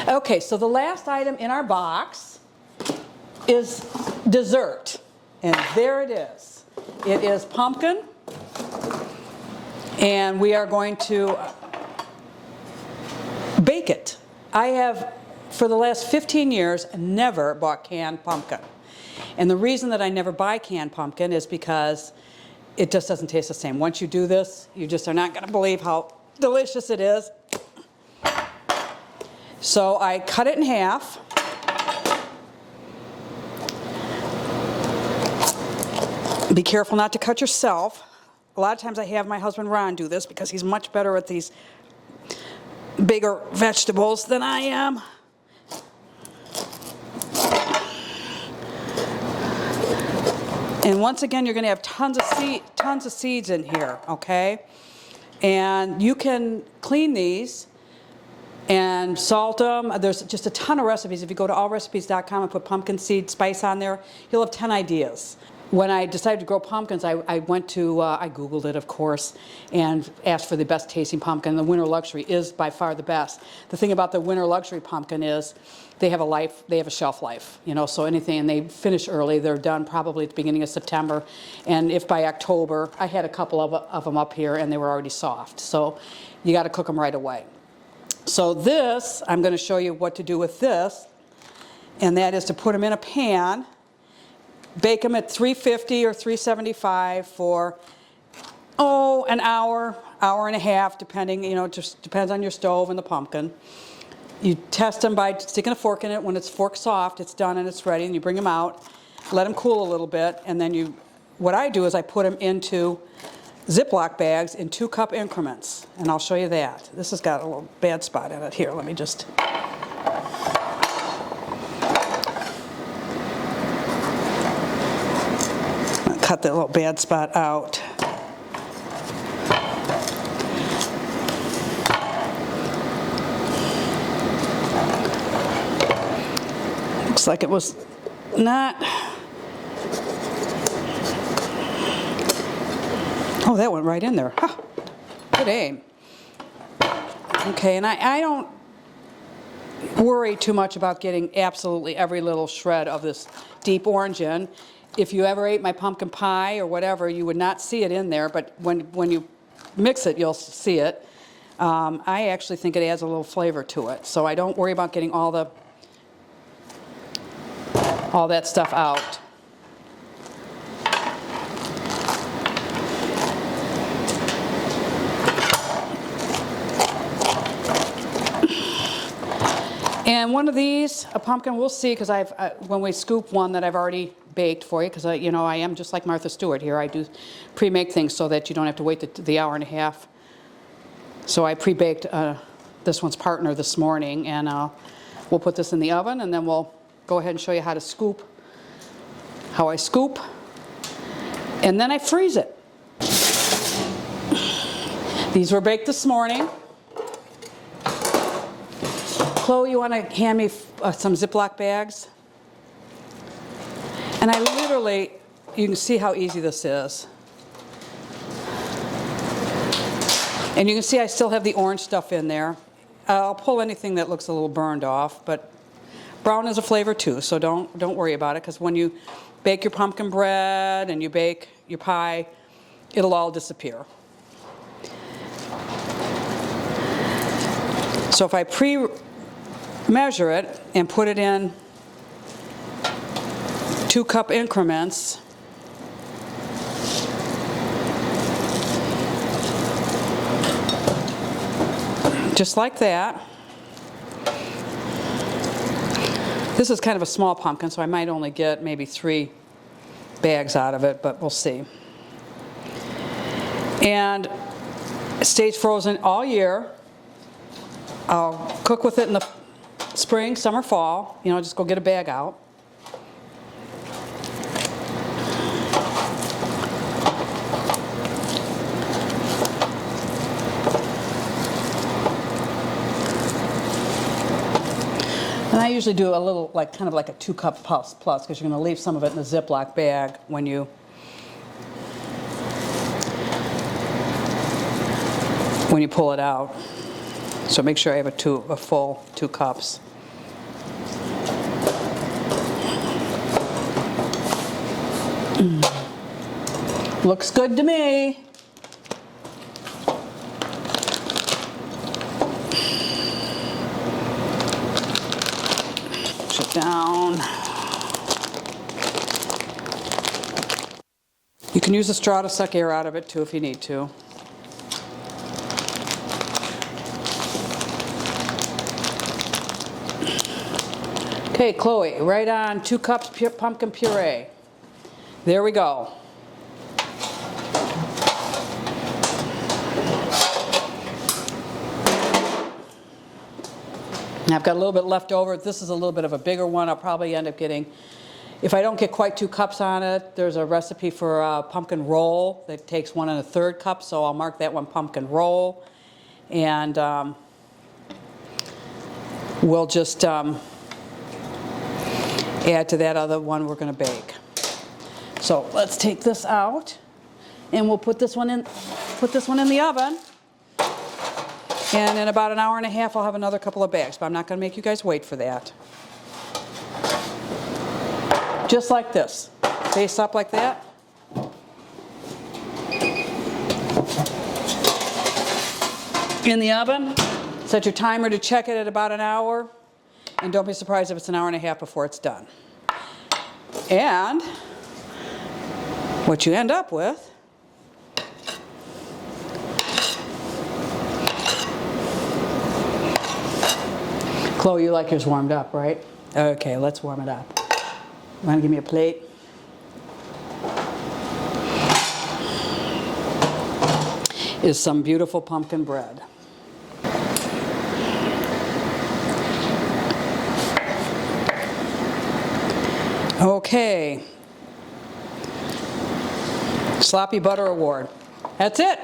Okay, so the last item in our box is dessert. And there it is. It is pumpkin. And we are going to bake it. I have, for the last 15 years, never bought canned pumpkin. And the reason that I never buy canned pumpkin is because it just doesn't taste the same. Once you do this, you just are not going to believe how delicious it is. So I cut it in half. Be careful not to cut yourself. A lot of times I have my husband Ron do this because he's much better at these bigger vegetables than I am. And once again, you're going to have tons of seeds in here, okay? And you can clean these and salt them. There's just a ton of recipes. If you go to allrecipes.com and put pumpkin seed spice on there, you'll have 10 ideas. When I decided to grow pumpkins, I went to, I Googled it, of course, and asked for the best tasting pumpkin. The Winter Luxury is by far the best. The thing about the Winter Luxury pumpkin is they have a shelf life, you know, so anything, and they finish early. They're done probably at the beginning of September, and if by October, I had a couple of them up here, and they were already soft. So you got to cook them right away. So this, I'm going to show you what to do with this, and that is to put them in a pan. Bake them at 350 or 375 for, an hour, hour and a half, depending, you know, it just depends on your stove and the pumpkin. You test them by sticking a fork in it. When it's fork soft, it's done and it's ready, and you bring them out, let them cool a little bit, and then what I do is I put them into Ziploc bags in 2-cup increments, and I'll show you that. This has got a little bad spot in it here. Let me just... cut that little bad spot out. Looks like it was not. Oh, that went right in there. Huh. Good aim. Okay, and I don't worry too much about getting absolutely every little shred of this deep orange in. If you ever ate my pumpkin pie or whatever, you would not see it in there, but when you mix it, you'll see it. I actually think it adds a little flavor to it, so I don't worry about getting all that stuff out. And one of these, a pumpkin, we'll see, because when we scoop one that I've already baked for you, because I am just like Martha Stewart here. I do pre-make things so that you don't have to wait the hour and a half. So I pre-baked this one's partner this morning, and we'll put this in the oven, and then we'll go ahead and show you how to scoop, how I scoop, and then I freeze it. These were baked this morning. Chloe, you want to hand me some Ziploc bags? And I literally, you can see how easy this is. And you can see I still have the orange stuff in there. I'll pull anything that looks a little burned off, but brown is a flavor too, so don't worry about it, because when you bake your pumpkin bread and you bake your pie, it'll all disappear. So if I pre-measure it and put it in 2-cup increments, just like that. This is kind of a small pumpkin, so I might only get maybe 3 bags out of it, but we'll see. And it stays frozen all year. I'll cook with it in the spring, summer, fall. You know, just go get a bag out. And I usually do a little, kind of like a 2-cup plus, because you're going to leave some of it in the Ziploc bag when you pull it out. So make sure I have a full 2 cups. Looks good to me. Push it down. You can use a straw to suck air out of it too if you need to. Okay, Chloe, right on 2 cups pumpkin puree. There we go. Now I've got a little bit left over. This is a little bit of a bigger one. I'll probably end up getting, if I don't get quite 2 cups on it, there's a recipe for a pumpkin roll that takes 1 1/3 cups, so I'll mark that one pumpkin roll. And we'll just add to that other one we're going to bake. So let's take this out, and we'll put this one in the oven. And in about an hour and a half, I'll have another couple of bags, but I'm not going to make you guys wait for that. Just like this, face up like that. In the oven, set your timer to check it at about an hour, and don't be surprised if it's an hour and a half before it's done. And what you end up with Chloe, you like yours warmed up, right? Okay, let's warm it up. You want to give me a plate? Is some beautiful pumpkin bread. Okay. Sloppy Butter Award. That's it.